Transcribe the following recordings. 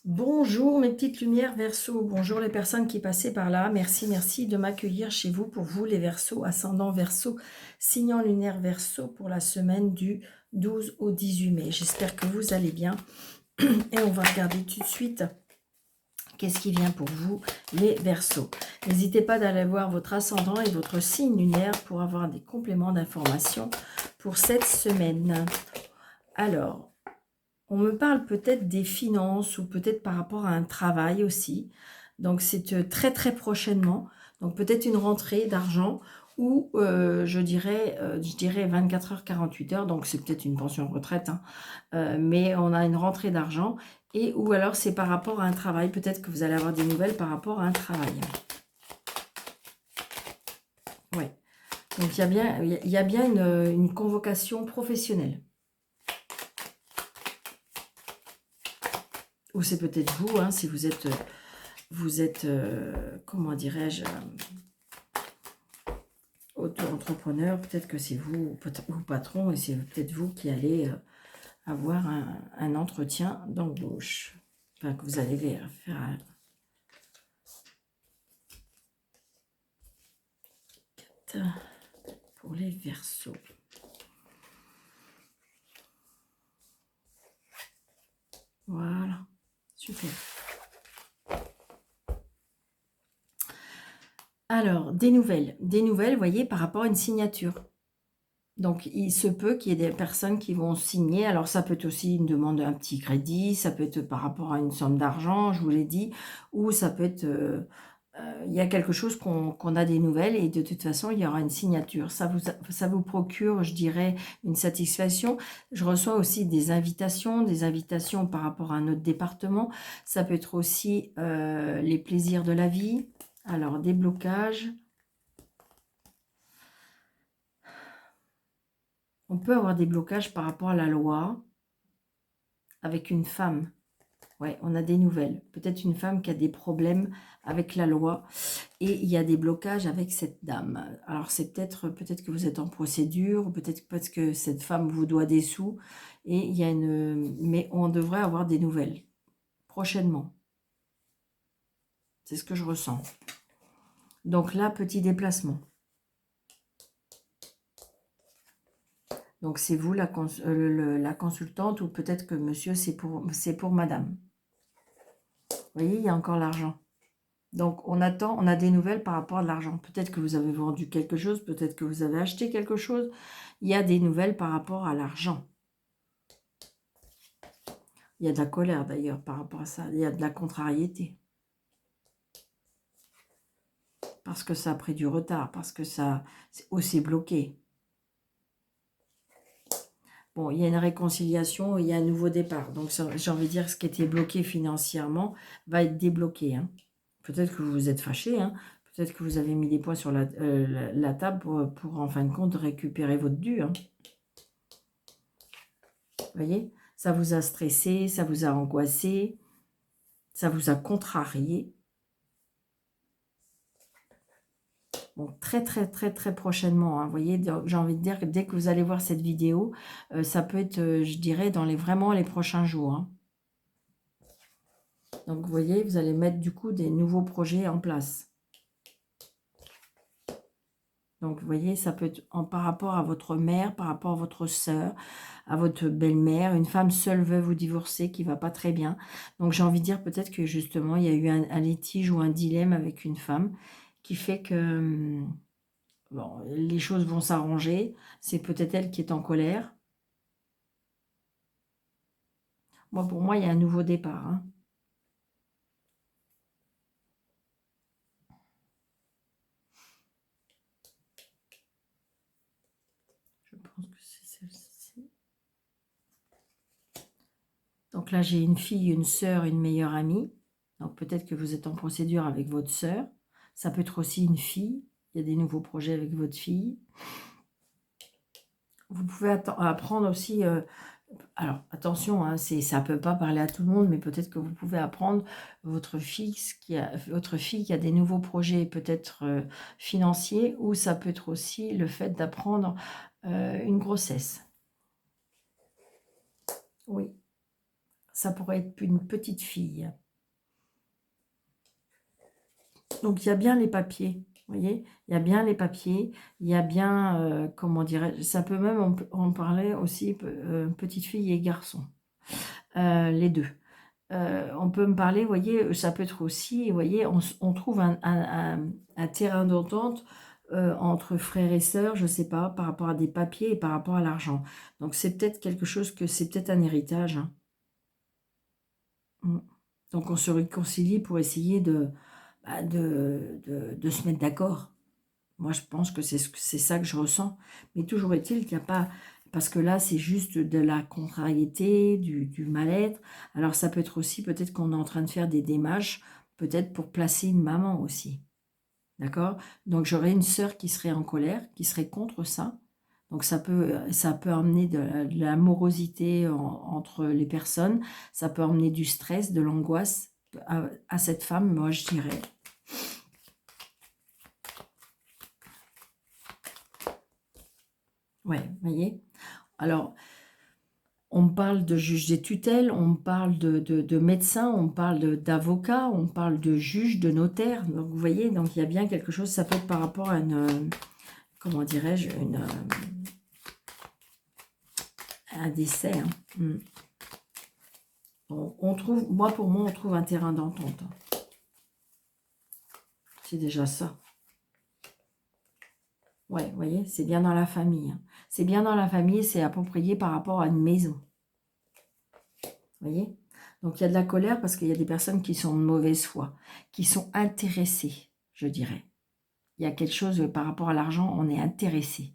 Bonjour mes petites lumières Verseau, bonjour les personnes qui passaient par là, merci de m'accueillir chez vous pour vous les Verseaux, ascendant Verseau, signant lunaire Verseau pour la semaine du 12 au 18 mai. J'espère que vous allez bien et on va regarder tout de suite qu'est-ce qui vient pour vous les Verseaux. N'hésitez pas d'aller voir votre ascendant et votre signe lunaire pour avoir des compléments d'information pour cette semaine. Alors, on me parle peut-être des finances ou peut-être par rapport à un travail aussi. Donc, c'est très prochainement. Donc, peut-être une rentrée d'argent ou je dirais 24 heures, 48 heures. Donc, c'est peut-être une pension retraite. Hein. Mais on a une rentrée d'argent. Et ou alors, c'est par rapport à un travail. Peut-être que vous allez avoir des nouvelles par rapport à un travail. Oui. Donc, il y a bien une convocation professionnelle. Ou c'est peut-être vous, hein, si vous êtes, comment dirais-je, auto-entrepreneur, peut-être que c'est vous, ou patron, et c'est peut-être vous qui allez avoir un entretien d'embauche. Enfin, que vous allez faire pour les Verseaux. Voilà, super. Alors, des nouvelles, vous voyez, par rapport à une signature. Donc, il se peut qu'il y ait des personnes qui vont signer. Alors, ça peut être aussi une demande d'un petit crédit, ça peut être par rapport à une somme d'argent, je vous l'ai dit, ou ça peut être, il y a quelque chose qu'on a des nouvelles et de toute façon, il y aura une signature. Ça vous procure, je dirais, une satisfaction. Je reçois aussi des invitations par rapport à un autre département. Ça peut être aussi les plaisirs de la vie. Alors, des blocages. On peut avoir des blocages par rapport à la loi avec une femme. Ouais, on a des nouvelles. Peut-être une femme qui a des problèmes avec la loi et il y a des blocages avec cette dame. Alors c'est peut-être que vous êtes en procédure, ou peut-être parce que cette femme vous doit des sous et il y a mais on devrait avoir des nouvelles prochainement. C'est ce que je ressens. Donc là, petit déplacement. Donc c'est vous la consultante ou peut-être que monsieur c'est pour madame. Vous voyez, il y a encore l'argent. Donc, on attend, on a des nouvelles par rapport à l'argent. Peut-être que vous avez vendu quelque chose, peut-être que vous avez acheté quelque chose. Il y a des nouvelles par rapport à l'argent. Il y a de la colère d'ailleurs par rapport à ça. Il y a de la contrariété. Parce que ça a pris du retard, parce que ça c'est aussi bloqué. Bon, il y a une réconciliation, il y a un nouveau départ. Donc, j'ai envie de dire, ce qui était bloqué financièrement va être débloqué. Hein. Peut-être que vous vous êtes fâché, hein. Peut-être que vous avez mis des points sur la table pour, en fin de compte, récupérer votre dû. Hein. Vous voyez, ça vous a stressé, ça vous a angoissé, ça vous a contrarié. Bon, très prochainement, hein, vous voyez, j'ai envie de dire que dès que vous allez voir cette vidéo, ça peut être, je dirais, dans vraiment les prochains jours. Hein. Donc, vous voyez, vous allez mettre du coup des nouveaux projets en place. Donc, vous voyez, ça peut être par rapport à votre mère, par rapport à votre sœur, à votre belle-mère. Une femme seule veuve ou divorcée qui ne va pas très bien. Donc, j'ai envie de dire peut-être que justement, il y a eu un litige ou un dilemme avec une femme qui fait que bon, les choses vont s'arranger. C'est peut-être elle qui est en colère. Moi, pour moi, il y a un nouveau départ. Hein. Je pense que c'est celle-ci. Donc là, j'ai une fille, une sœur, une meilleure amie. Donc peut-être que vous êtes en procédure avec votre sœur. Ça peut être aussi une fille. Il y a des nouveaux projets avec votre fille. Vous pouvez apprendre aussi... alors, attention, hein, ça ne peut pas parler à tout le monde, mais peut-être que vous pouvez apprendre votre fille qui a des nouveaux projets peut-être financiers, ou ça peut être aussi le fait d'apprendre une grossesse. Oui. Ça pourrait être une petite fille. Donc, il y a bien les papiers. Vous voyez, il y a bien les papiers. Il y a bien, comment dirais-je, ça peut même, on parlait aussi, petite fille et garçon. Les deux. On peut me parler, vous voyez, ça peut être aussi, vous voyez, on trouve un terrain d'entente entre frères et sœurs, je ne sais pas, par rapport à des papiers et par rapport à l'argent. Donc, c'est peut-être quelque chose c'est peut-être un héritage. Hein. Mm. Donc, on se réconcilie pour essayer bah, de se mettre d'accord. Moi, je pense que c'est ça que je ressens. Mais toujours est-il qu'il n'y a pas... Parce que là, c'est juste de la contrariété, du mal-être. Alors, ça peut être aussi, peut-être qu'on est en train de faire des démarches, peut-être pour placer une maman aussi. D'accord? Donc, j'aurais une sœur qui serait en colère, qui serait contre ça. Donc, ça peut amener de l'amorosité entre les personnes. Ça peut amener du stress, de l'angoisse à cette femme, moi, je dirais. Ouais, vous voyez? Alors, on parle de juge des tutelles, on parle de médecin, on parle d'avocat, on parle de juge, de notaire. Donc, vous voyez, donc il y a bien quelque chose, ça peut être par rapport à une, comment dirais-je, un décès. Hein. On trouve, pour moi, on trouve un terrain d'entente. C'est déjà ça. Ouais, vous voyez, c'est bien dans la famille. Hein. C'est bien dans la famille, c'est approprié par rapport à une maison. Vous voyez? Donc, il y a de la colère parce qu'il y a des personnes qui sont de mauvaise foi, qui sont intéressées, je dirais. Il y a quelque chose par rapport à l'argent, on est intéressé.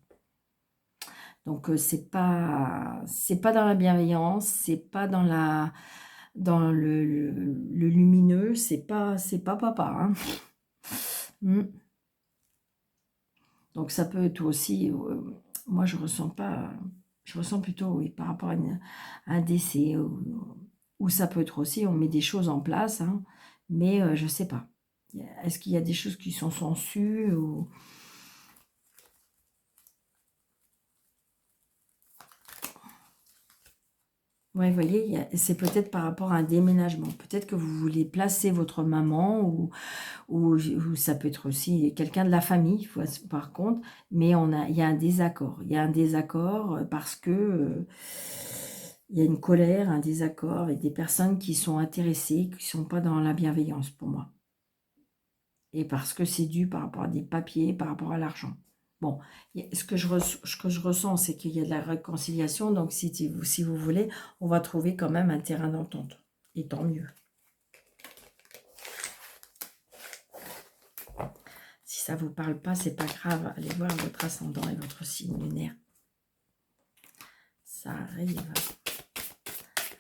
Donc, c'est pas dans la bienveillance, c'est pas dans le lumineux, c'est pas papa. Hein. Donc, ça peut être aussi, moi, je ressens pas, je ressens plutôt, oui, par rapport à un décès, ou ça peut être aussi, on met des choses en place, hein, mais je ne sais pas. Est-ce qu'il y a des choses qui sont sensues ou... Oui, vous voyez, c'est peut-être par rapport à un déménagement. Peut-être que vous voulez placer votre maman ou ça peut être aussi quelqu'un de la famille, par contre, mais il y a un désaccord. Il y a un désaccord parce que... il y a une colère, un désaccord avec des personnes qui sont intéressées, qui ne sont pas dans la bienveillance pour moi. Et parce que c'est dû par rapport à des papiers, par rapport à l'argent. Bon, ce que je ressens, c'est qu'il y a de la réconciliation. Donc, si vous voulez, on va trouver quand même un terrain d'entente. Et tant mieux. Si ça ne vous parle pas, c'est pas grave. Allez voir votre ascendant et votre signe lunaire. Ça arrive.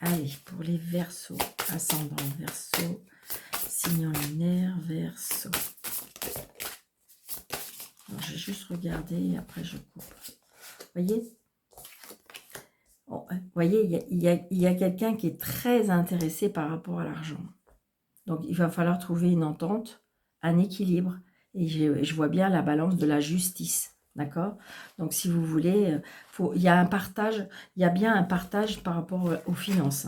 Allez, pour les Verseaux, ascendant Verseau, signe lunaire, Verseau. Alors, je vais juste regarder et après je coupe. Vous voyez? Vous voyez, il y a quelqu'un qui est très intéressé par rapport à l'argent. Donc, il va falloir trouver une entente, un équilibre. Et je vois bien la balance de la justice. D'accord? Donc, si vous voulez, il y a un partage, il y a bien un partage par rapport aux finances.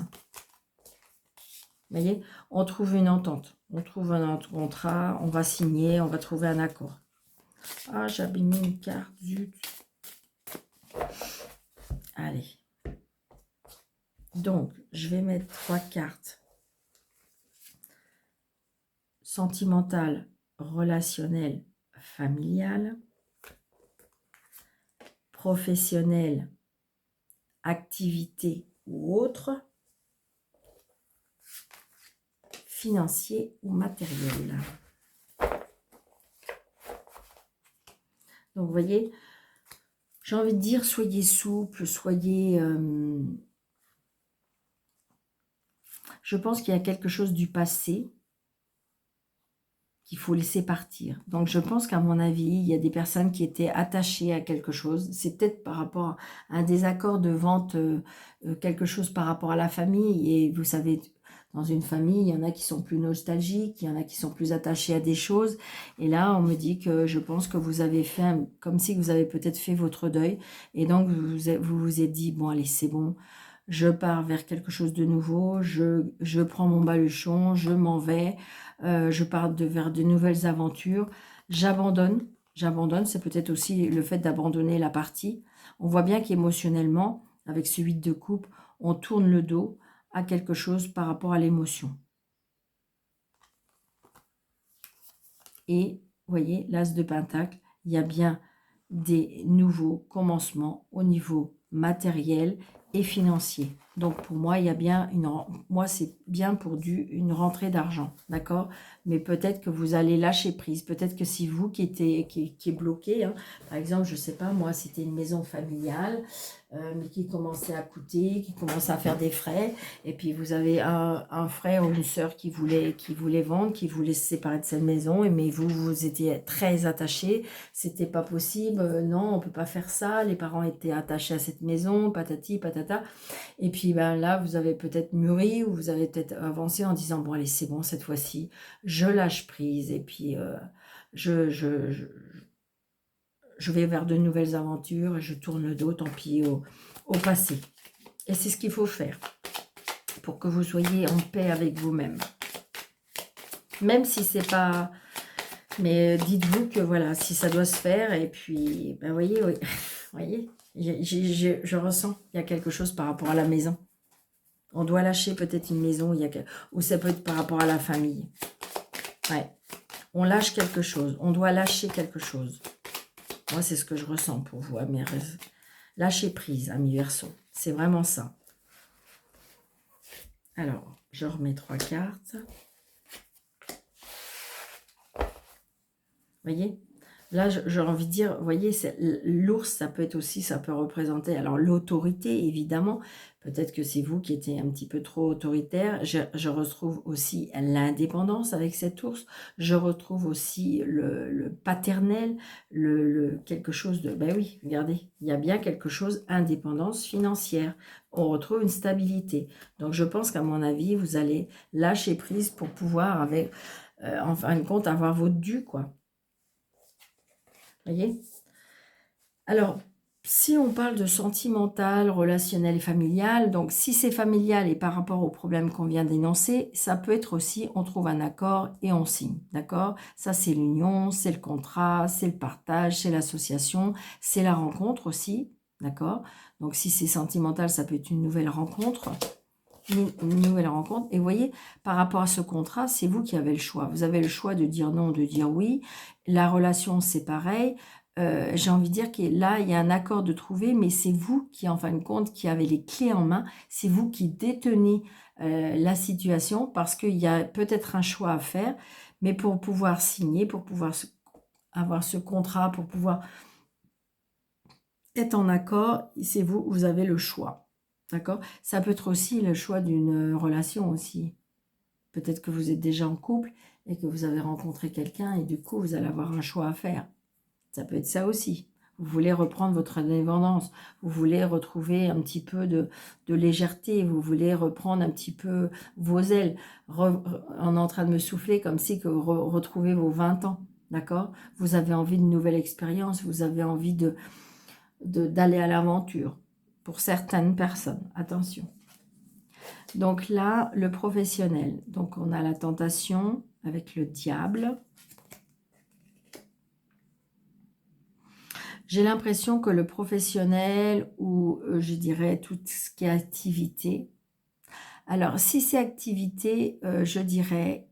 Vous voyez? On trouve une entente. On trouve un contrat, on va signer, on va trouver un accord. Ah, j'avais mis une carte, zut. Allez. Donc, je vais mettre 3 cartes. Sentimentale, relationnelle, familiale. Professionnelle, activité ou autre. Financier ou matériel. Donc, vous voyez, j'ai envie de dire, soyez souple, soyez... je pense qu'il y a quelque chose du passé qu'il faut laisser partir. Donc, je pense qu'à mon avis, il y a des personnes qui étaient attachées à quelque chose. C'est peut-être par rapport à un désaccord de vente, quelque chose par rapport à la famille. Et vous savez, dans une famille, il y en a qui sont plus nostalgiques, il y en a qui sont plus attachés à des choses. Et là, on me dit que je pense que vous avez fait, comme si vous avez peut-être fait votre deuil. Et donc, vous vous êtes dit, bon, allez, c'est bon. je pars vers quelque chose de nouveau, je prends mon baluchon, je m'en vais, je pars vers de nouvelles aventures, j'abandonne, c'est peut-être aussi le fait d'abandonner la partie. On voit bien qu'émotionnellement, avec ce 8 de coupe, on tourne le dos à quelque chose par rapport à l'émotion. Et, vous voyez, l'As de Pentacle, il y a bien des nouveaux commencements au niveau matériel et financier. Donc, pour moi, il y a bien moi, c'est bien pour une rentrée d'argent, d'accord? Mais peut-être que vous allez lâcher prise. Peut-être que c'est vous qui est bloqué, hein. Par exemple, je ne sais pas, moi, c'était une maison familiale, mais qui commençait à coûter, qui commençait à faire des frais. Et puis, vous avez un frère ou une sœur qui voulait vendre, qui voulait se séparer de cette maison. Mais vous étiez très attachés. C'était pas possible. Non, on peut pas faire ça. Les parents étaient attachés à cette maison, patati, patata. Et puis, ben, là, vous avez peut-être mûri ou vous avez peut-être avancé en disant, bon, allez, c'est bon, cette fois-ci, je lâche prise. Et puis, je vais vers de nouvelles aventures et je tourne le dos, tant pis, au passé. Et c'est ce qu'il faut faire pour que vous soyez en paix avec vous-même. Même si c'est pas... Mais dites-vous que voilà, si ça doit se faire, et puis, ben voyez, oui, voyez, je ressens, il y a quelque chose par rapport à la maison. On doit lâcher peut-être une maison, ou ça peut être par rapport à la famille. Ouais, on lâche quelque chose, on doit lâcher quelque chose. Moi, c'est ce que je ressens pour vous, amis. Lâcher prise, amis Verseau. C'est vraiment ça. Alors, je remets 3 cartes. Voyez, là, j'ai envie de dire, vous voyez, l'ours, ça peut être aussi, ça peut représenter, alors l'autorité, évidemment, peut-être que c'est vous qui étiez un petit peu trop autoritaire. Je retrouve aussi l'indépendance avec cet ours. Je retrouve aussi le paternel, quelque chose de, ben oui, regardez, il y a bien quelque chose, indépendance financière. On retrouve une stabilité. Donc, je pense qu'à mon avis, vous allez lâcher prise pour pouvoir, avec, en fin de compte, avoir votre dû, quoi. Voyez? Alors, si on parle de sentimental, relationnel et familial, donc si c'est familial et par rapport au problème qu'on vient d'énoncer, ça peut être aussi, on trouve un accord et on signe, d'accord? Ça, c'est l'union, c'est le contrat, c'est le partage, c'est l'association, c'est la rencontre aussi, d'accord? Donc, si c'est sentimental, ça peut être une nouvelle rencontre. Une nouvelle rencontre. Et vous voyez, par rapport à ce contrat, c'est vous qui avez le choix. Vous avez le choix de dire non, de dire oui. La relation, c'est pareil. J'ai envie de dire que là, il y a un accord de trouver, mais c'est vous qui, en fin de compte, qui avez les clés en main. C'est vous qui détenez la situation parce qu'il y a peut-être un choix à faire, mais pour pouvoir signer, pour pouvoir avoir ce contrat, pour pouvoir être en accord, c'est vous, vous avez le choix. D'accord? Ça peut être aussi le choix d'une relation aussi. Peut-être que vous êtes déjà en couple et que vous avez rencontré quelqu'un et du coup, vous allez avoir un choix à faire. Ça peut être ça aussi. Vous voulez reprendre votre indépendance. Vous voulez retrouver un petit peu de légèreté. Vous voulez reprendre un petit peu vos ailes. On est en train de me souffler comme si que vous retrouvez vos 20 ans. D'accord? Vous avez envie d'une nouvelle expérience. Vous avez envie d'aller à l'aventure. Pour certaines personnes, attention. Donc là, le professionnel. Donc on a la tentation avec le diable. J'ai l'impression que le professionnel, ou je dirais tout ce qui est activité. Alors si c'est activité, je dirais...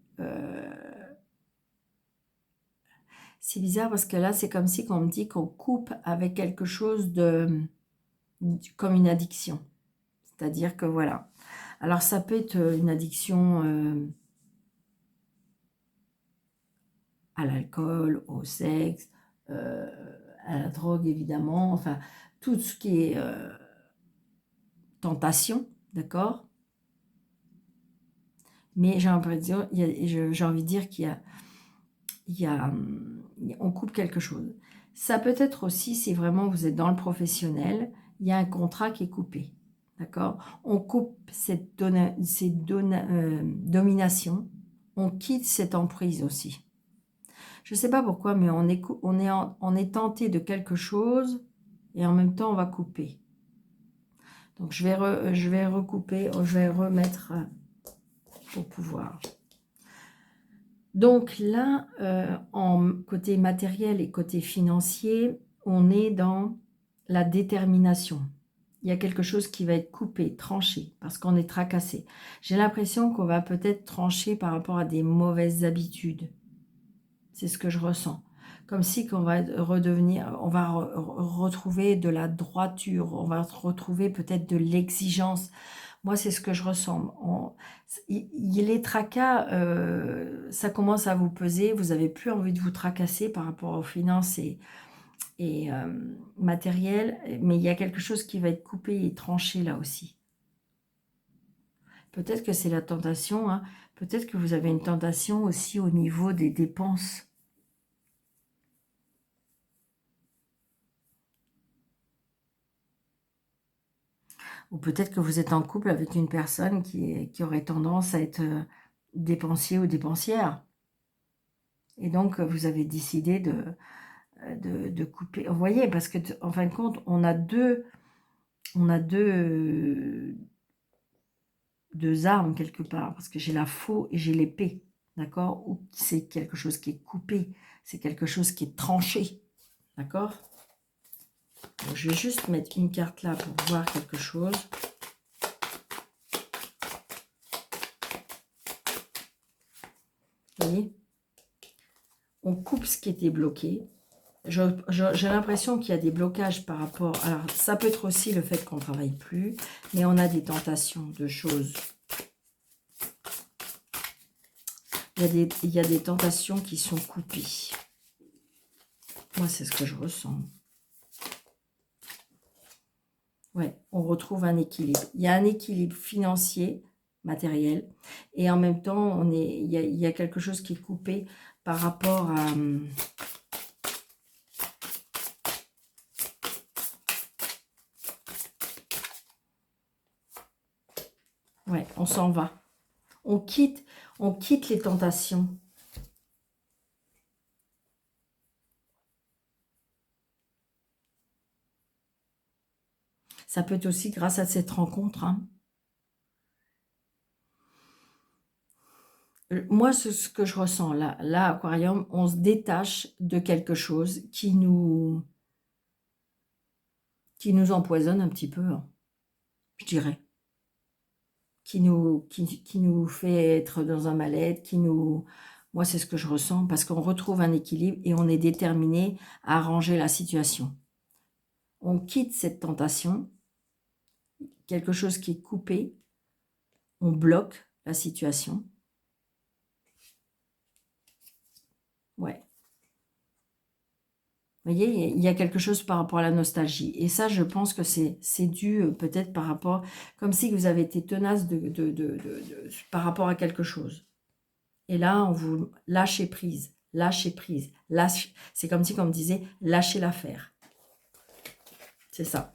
c'est bizarre parce que là, c'est comme si on me dit qu'on coupe avec quelque chose comme une addiction. C'est-à-dire que voilà. Alors ça peut être une addiction à l'alcool, au sexe, à la drogue évidemment, enfin tout ce qui est tentation, d'accord? Mais j'ai envie de dire qu'il y a, on coupe quelque chose. Ça peut être aussi, si vraiment vous êtes dans le professionnel, il y a un contrat qui est coupé, d'accord? On coupe cette domination, on quitte cette emprise aussi. Je ne sais pas pourquoi, mais on est tenté de quelque chose et en même temps, on va couper. Donc, je vais recouper, je vais remettre pour pouvoir. Donc là, en côté matériel et côté financier, on est dans la détermination. Il y a quelque chose qui va être coupé, tranché, parce qu'on est tracassé. J'ai l'impression qu'on va peut-être trancher par rapport à des mauvaises habitudes. C'est ce que je ressens. Comme si qu'on va redevenir, on va retrouver de la droiture, on va retrouver peut-être de l'exigence. Moi, c'est ce que je ressens. Les tracas, ça commence à vous peser. Vous n'avez plus envie de vous tracasser par rapport aux finances et matériel. Mais il y a quelque chose qui va être coupé et tranché là aussi. Peut-être que c'est la tentation. Hein. Peut-être que vous avez une tentation aussi au niveau des dépenses. Ou peut-être que vous êtes en couple avec une personne qui aurait tendance à être dépensier ou dépensière. Et donc, vous avez décidé de couper. Vous voyez, parce que en fin de compte, on a deux armes quelque part. Parce que j'ai la faux et j'ai l'épée. D'accord? Ou c'est quelque chose qui est coupé. C'est quelque chose qui est tranché. D'accord? Je vais juste mettre une carte là pour voir quelque chose. Vous voyez? On coupe ce qui était bloqué. J'ai l'impression qu'il y a des blocages par rapport... Alors, ça peut être aussi le fait qu'on ne travaille plus, mais on a des tentations de choses. Il y a des tentations qui sont coupées. Moi, c'est ce que je ressens. Ouais, on retrouve un équilibre. Il y a un équilibre financier, matériel, et en même temps, il y a quelque chose qui est coupé par rapport à... Ouais, on s'en va. On quitte les tentations. Ça peut être aussi grâce à cette rencontre. Hein. Moi, c'est ce que je ressens. Là, Aquarium, on se détache de quelque chose qui nous empoisonne un petit peu, hein, je dirais. Qui nous fait être dans un mal-être, Moi, c'est ce que je ressens, parce qu'on retrouve un équilibre et on est déterminé à arranger la situation. On quitte cette tentation, quelque chose qui est coupé, on bloque la situation. Ouais. Vous voyez, il y a quelque chose par rapport à la nostalgie. Et ça, je pense que c'est dû peut-être par rapport... Comme si vous avez été tenace par rapport à quelque chose. Et là, on vous lâchez prise, lâchez prise. C'est comme si on me disait, lâchez l'affaire. C'est ça.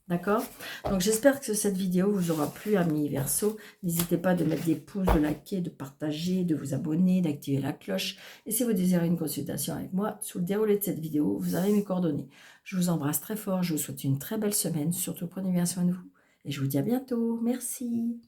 D'accord? Donc, j'espère que cette vidéo vous aura plu, amis Verseau. N'hésitez pas de mettre des pouces, de liker, de partager, de vous abonner, d'activer la cloche. Et si vous désirez une consultation avec moi, sous le déroulé de cette vidéo, vous avez mes coordonnées. Je vous embrasse très fort. Je vous souhaite une très belle semaine. Surtout, prenez bien soin de vous. Et je vous dis à bientôt. Merci.